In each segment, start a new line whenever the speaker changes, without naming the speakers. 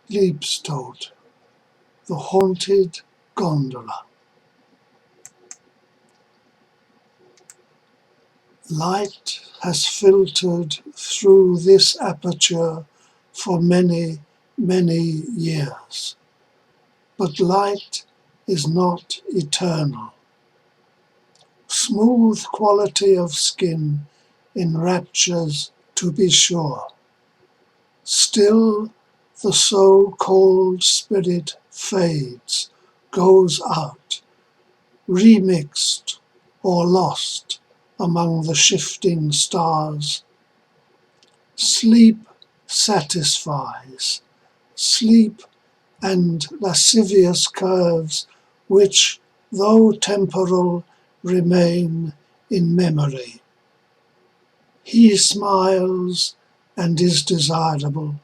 Liebestod, the haunted gondola. Light has filtered through this aperture for many, many years. But light is not eternal. Smooth quality of skin enraptures, to be sure. Still, the so-called spirit fades, goes out, remixed or lost among the shifting stars. Sleep satisfies, sleep and lascivious curves which, though temporal, remain in memory. He smiles and is desirable.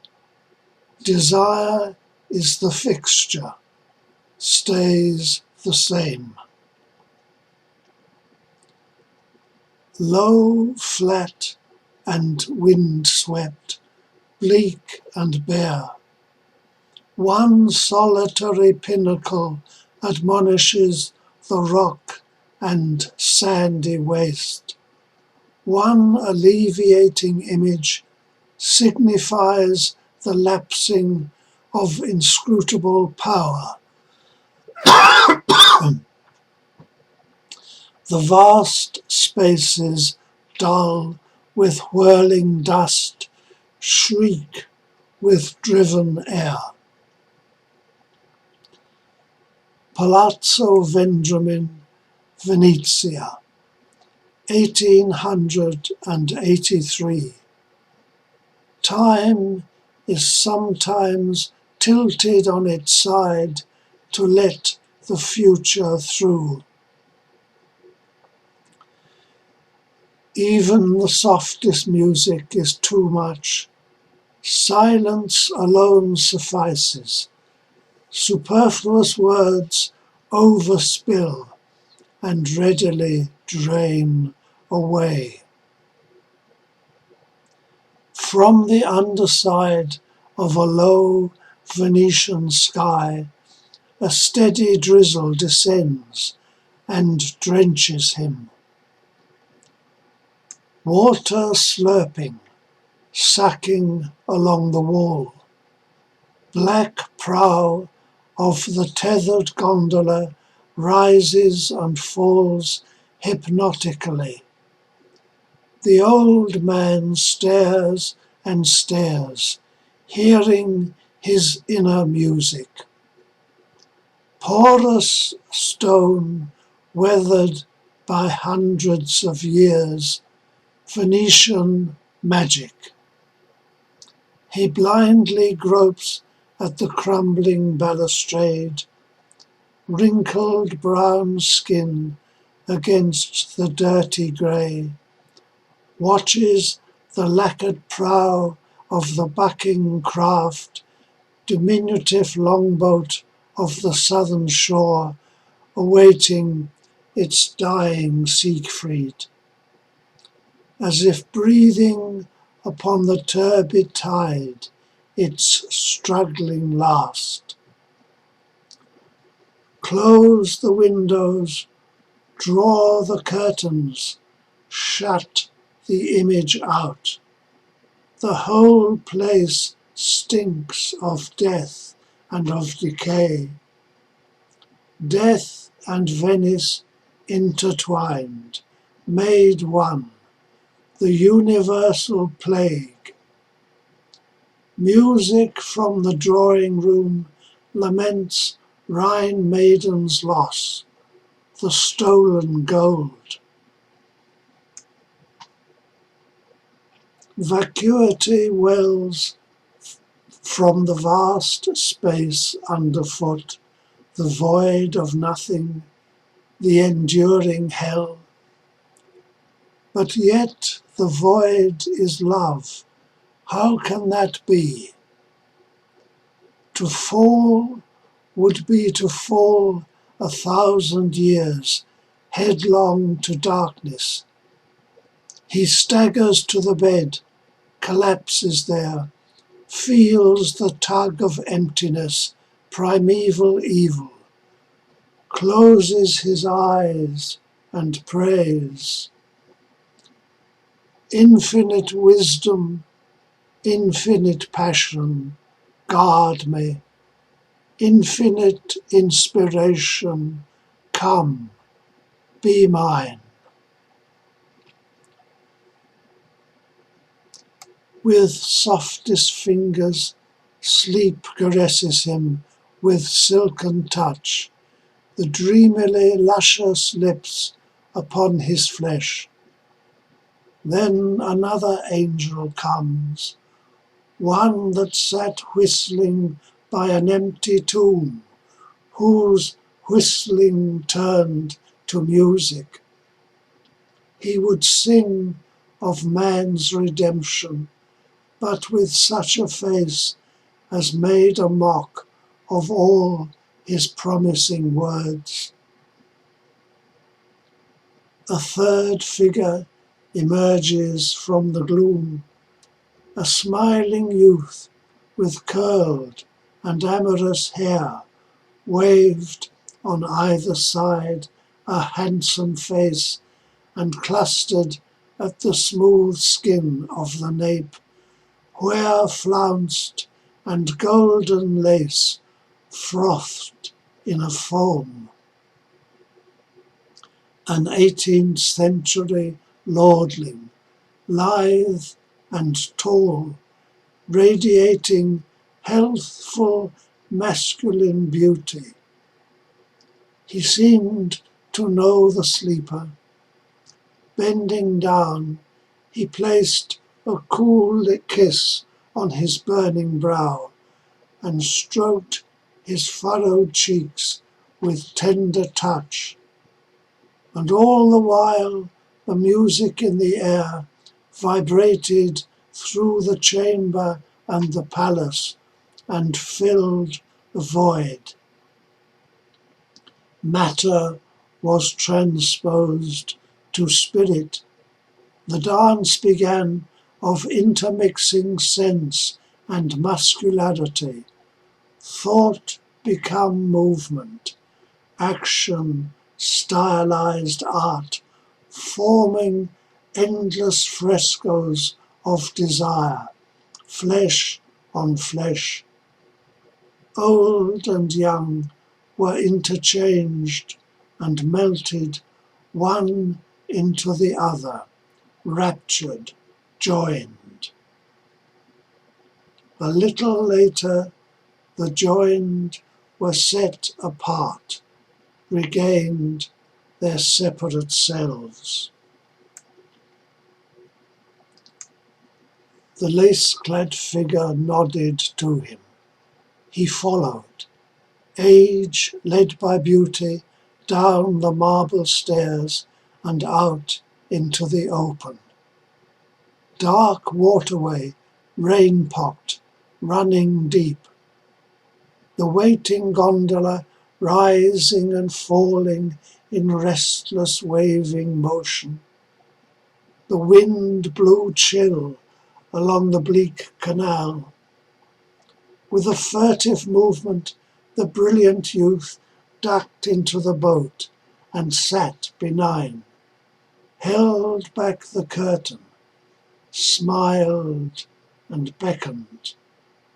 Desire is the fixture, stays the same. Low, flat, and wind-swept, bleak and bare, one solitary pinnacle admonishes the rock and sandy waste. One alleviating image signifies the lapsing of inscrutable power. The vast spaces, dull with whirling dust, shriek with driven air. Palazzo Vendramin, Venezia, 1883. Time is sometimes tilted on its side to let the future through. Even the softest music is too much. Silence alone suffices. Superfluous words overspill and readily drain away. From the underside of a low Venetian sky, a steady drizzle descends and drenches him. Water slurping, sucking along the wall. Black prow of the tethered gondola rises and falls hypnotically. The old man stares and stares, hearing his inner music. Porous stone, weathered by hundreds of years, Venetian magic. He blindly gropes at the crumbling balustrade, wrinkled brown skin against the dirty grey, watches the lacquered prow of the bucking craft, diminutive longboat of the southern shore, awaiting its dying Siegfried. As if breathing upon the turbid tide, its struggling last. Close the windows, draw the curtains, shut the image out. The whole place stinks of death and of decay. Death and Venice intertwined, made one, the universal plague. Music from the drawing room laments Rhine maiden's loss, the stolen gold. Vacuity wells from the vast space underfoot, the void of nothing, the enduring hell. But yet the void is love. How can that be? To fall would be to fall 1,000 years, headlong to darkness. He staggers to the bed, collapses there, feels the tug of emptiness, primeval evil, closes his eyes and prays. Infinite wisdom, infinite passion, guard me. Infinite inspiration, come, be mine. With softest fingers, sleep caresses him with silken touch, the dreamily luscious lips upon his flesh. Then another angel comes, one that sat whistling by an empty tomb, whose whistling turned to music. He would sing of man's redemption, but with such a face as made a mock of all his promising words. A third figure emerges from the gloom, a smiling youth with curled and amorous hair, waved on either side a handsome face, and clustered at the smooth skin of the nape, where flounced and golden lace frothed in a foam. An 18th century lordling, lithe and tall, radiating healthful masculine beauty. He seemed to know the sleeper. Bending down, he placed a cool kiss on his burning brow, and stroked his furrowed cheeks with tender touch. And all the while the music in the air vibrated through the chamber and the palace, and filled the void. Matter was transposed to spirit. The dance began of intermixing sense and muscularity, thought become movement, action stylized art, forming endless frescoes of desire, flesh on flesh. Old and young were interchanged and melted one into the other, raptured, joined. A little later, the joined were set apart, regained their separate selves. The lace-clad figure nodded to him. He followed, age led by beauty, down the marble stairs and out into the open. Dark waterway, rain-pocked, running deep. The waiting gondola rising and falling in restless waving motion. The wind blew chill along the bleak canal. With a furtive movement, the brilliant youth ducked into the boat and sat benign, held back the curtain, smiled and beckoned,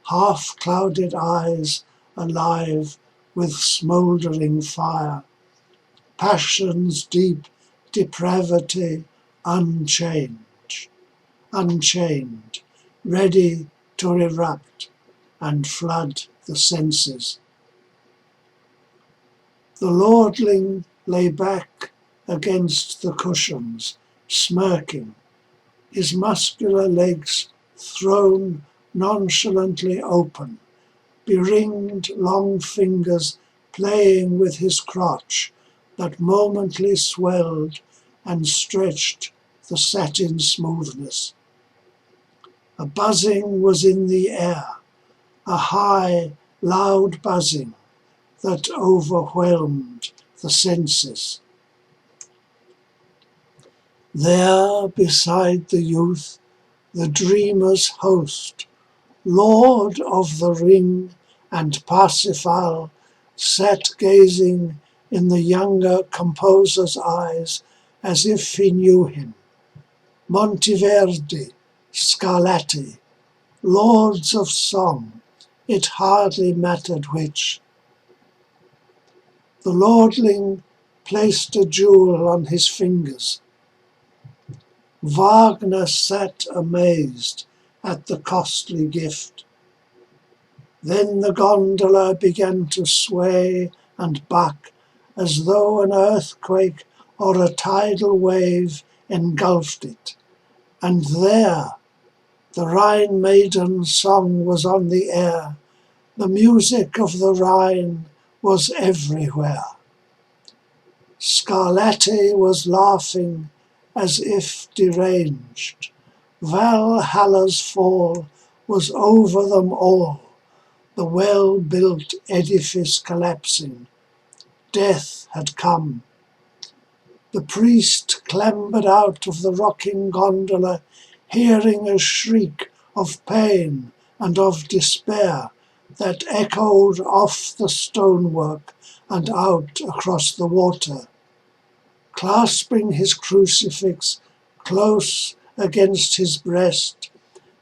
half-clouded eyes alive with smouldering fire, passion's deep depravity unchained, ready to erupt and flood the senses. The lordling lay back against the cushions, smirking, his muscular legs thrown nonchalantly open, beringed long fingers playing with his crotch that momently swelled and stretched the satin smoothness. A buzzing was in the air, a high, loud buzzing that overwhelmed the senses. There, beside the youth, the dreamer's host, Lord of the ring and Parsifal sat gazing in the younger composer's eyes as if he knew him. Monteverdi, Scarlatti, lords of song, it hardly mattered which. The lordling placed a jewel on his fingers. Wagner sat amazed at the costly gift. Then the gondola began to sway and buck as though an earthquake or a tidal wave engulfed it. And there, the Rhine maiden's song was on the air. The music of the Rhine was everywhere. Scarlatti was laughing as if deranged. Valhalla's fall was over them all, the well-built edifice collapsing. Death had come. The priest clambered out of the rocking gondola, hearing a shriek of pain and of despair that echoed off the stonework and out across the water. Clasping his crucifix close against his breast,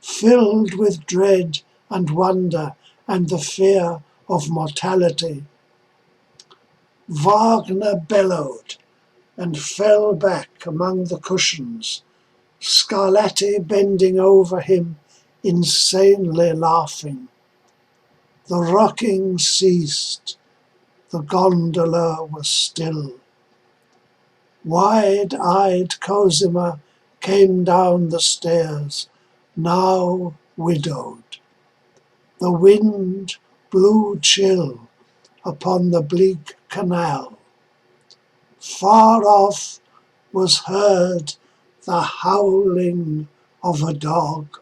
filled with dread and wonder and the fear of mortality, Wagner bellowed and fell back among the cushions, Scarlatti bending over him, insanely laughing. The rocking ceased. The gondola was still. Wide-eyed Cosima came down the stairs, now widowed. The wind blew chill upon the bleak canal. Far off was heard the howling of a dog.